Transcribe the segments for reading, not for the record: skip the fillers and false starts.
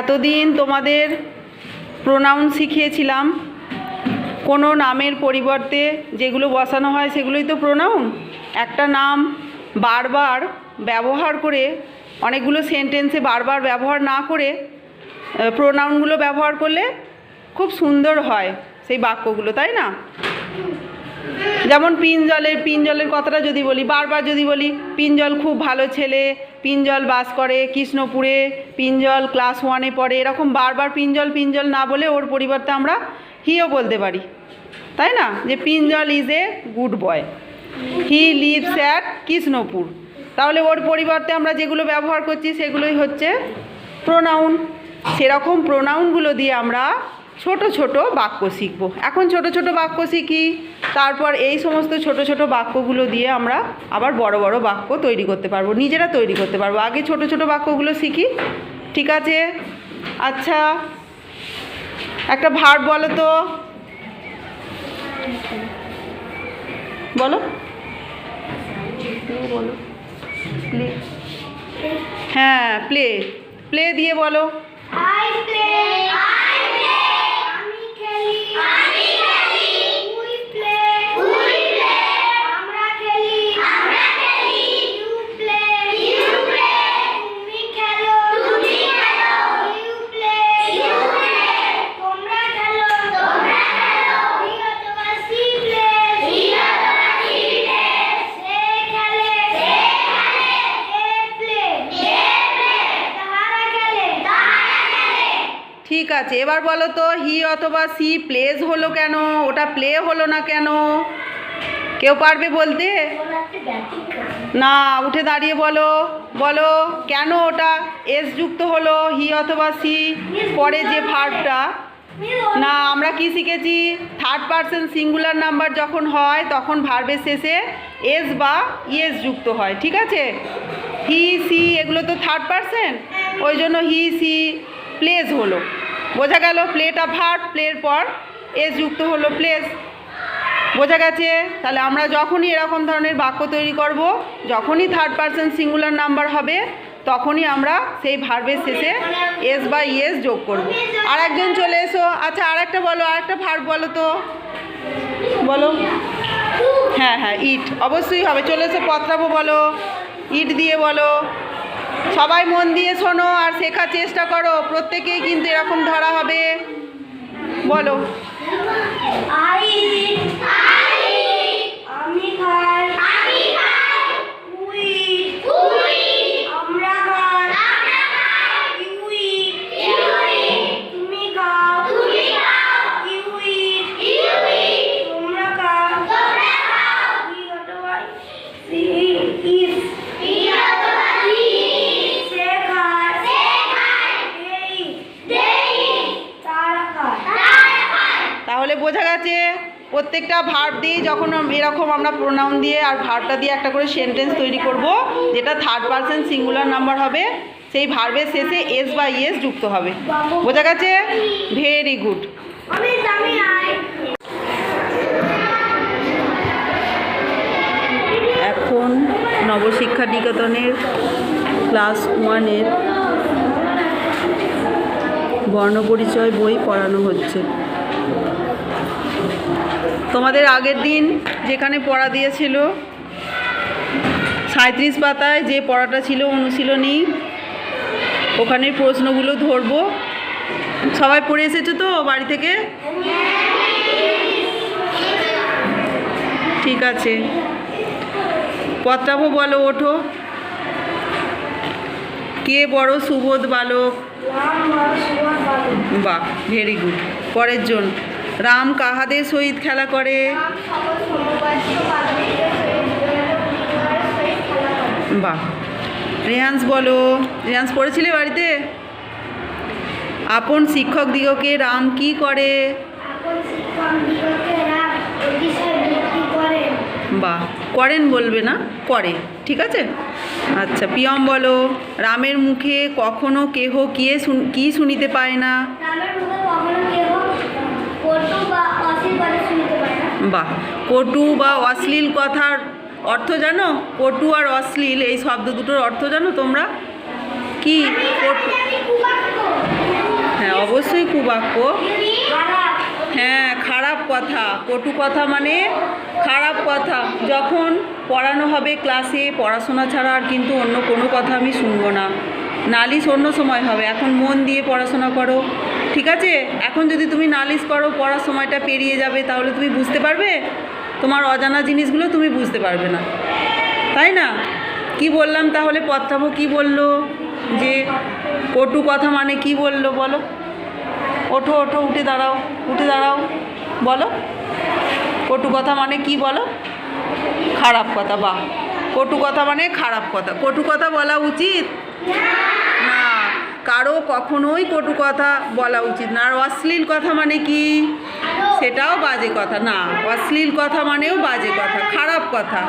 এতদিন তোমাদের প্রোনাউন শিখিয়েছিলাম। কোনো নামের পরিবর্তে যেগুলো বসানো হয় সেগুলোই তো প্রোনাউন। একটা নাম বারবার ব্যবহার করে, অনেকগুলো সেন্টেন্সে বারবার ব্যবহার না করে প্রোনাউনগুলো ব্যবহার করলে খুব সুন্দর হয় সেই বাক্যগুলো, তাই না? যেমন পিঞ্জলের কথাটা যদি বলি, বারবার যদি বলি পিঞ্জল খুব ভালো ছেলে, পিঞ্জল বাস করে কৃষ্ণপুরে, পিঞ্জল ক্লাস 1-এ পড়ে, এরকম বারবার পিঞ্জল না বলে ওর পরিবর্তে আমরা হিও বলতে পারি, তাই না? যে Pinjal is a good boy, he lives at Krishnapur. তাহলে ওর পরিবর্তে আমরা যেগুলো ব্যবহার করছি সেগুলোই হচ্ছে প্রোনাউন। সেরকম প্রোনাউনগুলো দিয়ে আমরা ছোট ছোট বাক্য শিখব। এখন ছোট ছোট বাক্য শিখি, তারপর এই সমস্ত ছোট ছোট বাক্যগুলো দিয়ে আমরা আবার বড় বড় বাক্য তৈরি করতে পারবো, নিজেরা তৈরি করতে পারবো। আগে ছোট ছোট বাক্যগুলো শিখি, ঠিক আছে? আচ্ছা, একটা ভার্ব বলো তো, বলো বলো প্লে। হ্যাঁ, প্লে। প্লে দিয়ে বলো। I play. আমি খেলি। We play. আমরা খেলি। You play. তুমি খেলো। You play. তোমরা খেলো। He অথবা she plays. সে খেলে। They play. তাহারা খেলে। ঠিক আছে, এবার বলো তো হি অথবা সি প্লেজ হলো কেন, ওটা প্লে হলো না কেন? কেউ পারবে বলতে? না, উঠে দাঁড়িয়ে বলো, বলো কেন ওটা এস যুক্ত হলো হি অথবা সি পরে যে ভার্বটা। না, আমরা কি শিখেছি? থার্ড পারসন সিঙ্গুলার নাম্বার যখন হয় তখন ভার্বের শেষে এস বা ইএস যুক্ত হয়, ঠিক আছে? হি সি এগুলো তো থার্ড পারসন, ওই জন্য হি সি প্লেস হলো। বোঝা গেল? প্লেটা ভার্ব, প্লের পর এস যুক্ত হলো, প্লেস। বোঝা গেছে? তাহলে আমরা যখনই এরকম ধরনের বাক্য তৈরি করব, যখনই থার্ড পারসন সিঙ্গুলার নাম্বার হবে, তখনই আমরা সেই ভার্বের শেষে এস বা ইএস যোগ করব। আর একজন চলে এসো। আচ্ছা, আর একটা বলো, আর একটা ভার্ব বলো তো, বলো। হ্যাঁ, ইট অবশ্যই হবে। চলে এসো, পত্রাবো বলো, ইট দিয়ে বলো। সবাই মন দিয়ে শোনো আর শেখার চেষ্টা করো, প্রত্যেকেই কিন্তু এরকম ধরা হবে। বলো। আমি খাই। আমরা খাই। তুমি খাও। তোমরা খাও। He অথবা she eats. সে খায়। They eat. তারা খায়। তাহলে বোঝা গেছে প্রত্যেকটা ভার্ব দিয়ে যখন এরকম আমরা প্রোনাউন দিয়ে আর ভার্বটা দিয়ে একটা করে সেন্টেন্স তৈরি করব, যেটা থার্ড পারসন সিঙ্গুলার নাম্বার হবে, সেই ভার্বের শেষে এস বা ইএস যুক্ত হবে। বোঝা গেছে? Very good. এখন নবশিক্ষা নিকেতনের ক্লাস 1-এর বর্ণপরিচয় বই পড়ানো হচ্ছে। তোমাদের আগের দিন যেখানে পড়া দিয়েছিল 37 পাতায় যে পড়াটা ছিল অনুশীলনী, ওখানের প্রশ্নগুলো ধরবো। সবাই পড়ে এসেছো তো বাড়ি থেকে? ঠিক আছে, পত্রাবো বলো, ওঠো। কে বড় সুবোধ বালক? বাহ, ভেরি গুড। পরের জন, রাম কাহাদের সহিত খেলা করে? বাহ। রেহান্স বলো, রেহান্স পড়েছিলে বাড়িতে? আপন শিক্ষক দিগকে রাম কি করে? বাহ, করেন বলবে না, করে, ঠিক আছে। আচ্ছা, পিয়ম বলো, রামের মুখে কখনো কেহ কি শুনিতে পায় না? বাহ, কটু বা অশ্লীল কথার অর্থ জানো? কটু আর অশ্লীল এই শব্দ দুটোর অর্থ জানো তোমরা? কি? হ্যাঁ অবশ্যই কুবাক্য। খারাপ। হ্যাঁ খারাপ কথা, কটু কথা মানে খারাপ কথা। যখন পড়ানো হবে ক্লাসে, পড়াশোনা ছাড়া আর কিন্তু অন্য কোনো কথা আমি শুনবো না। নালিশ অন্য সময় হবে, এখন মন দিয়ে পড়াশোনা করো, ঠিক আছে? এখন যদি তুমি নালিশ করো, পড়ার সময়টা পেরিয়ে যাবে, তাহলে তুমি বুঝতে পারবে? তোমার অজানা জিনিসগুলো তুমি বুঝতে পারবে না, তাই না? কি বললাম তাহলে? পত্রাভ কি বললো? যে কটু কথা মানে কি বললো বলো? ওঠো ওঠো, উঠে দাঁড়াও, উঠে দাঁড়াও, বলো কটু কথা মানে কি বলো? খারাপ কথা। বাহ, কটু কথা মানে খারাপ কথা। কটু কথা বলা উচিত না, কারো কখনোই কটু কথা বলা উচিত না। আর অশ্লীল কথা মানে কি? সেটাও বাজে কথা না, অশ্লীল কথা মানেও বাজে কথা, খারাপ কথা।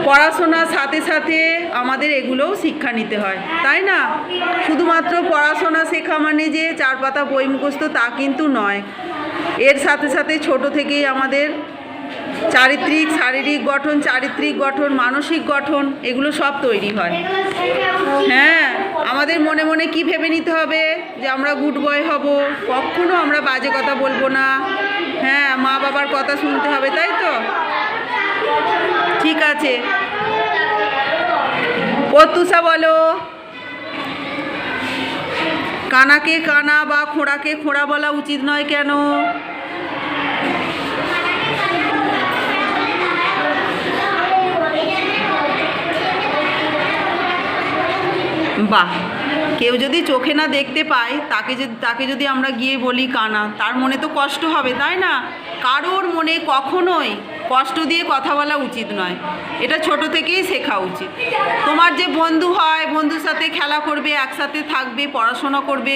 পড়াশোনার সাথে সাথে আমাদের এগুলোও শিক্ষা নিতে হয়, তাই না? শুধুমাত্র পড়াশোনা শেখা মানে যে 4 পাতা বই মুখস্থ তা কিন্তু নয়। এর সাথে সাথে ছোট থেকেই আমাদের চারিত্রিক, শারীরিক গঠন, চারিত্রিক গঠন, মানসিক গঠন এগুলো সব তৈরি হয়। হ্যাঁ, আমাদের মনে মনে কি ভেবে নিতে হবে যে আমরা গুড বয় হব, কখনো আমরা বাজে কথা বলবো না। হ্যাঁ, মা বাবার কথা শুনতে হবে, তাই তো? ঠিক আছে, প্রত্যুষা বলো। কানাকে কানা বা খোঁড়াকে খোঁড়া বলা উচিত নয় কেন? বাহ, কেউ যদি চোখে না দেখতে পায়, তাকে যদি আমরা গিয়ে বলি কানা, তার মনে তো কষ্ট হবে, তাই না? কারোর মনে কখনোই কষ্ট দিয়ে কথা বলা উচিত নয়, এটা ছোট থেকেই শেখা উচিত। তোমার যে বন্ধু হয়, বন্ধুর সাথে খেলা করবে, একসাথে থাকবে, পড়াশোনা করবে,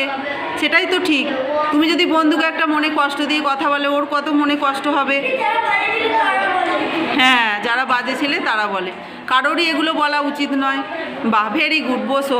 সেটাই তো ঠিক। তুমি যদি বন্ধুকে একটা মনে কষ্ট দিয়ে কথা বলে, ওর কত মনে কষ্ট হবে। হ্যাঁ, যারা বাজে ছেলে তারা বলে, কারোরই এগুলো বলা উচিত নয়। বাহ, ভেরি গুড, বসো।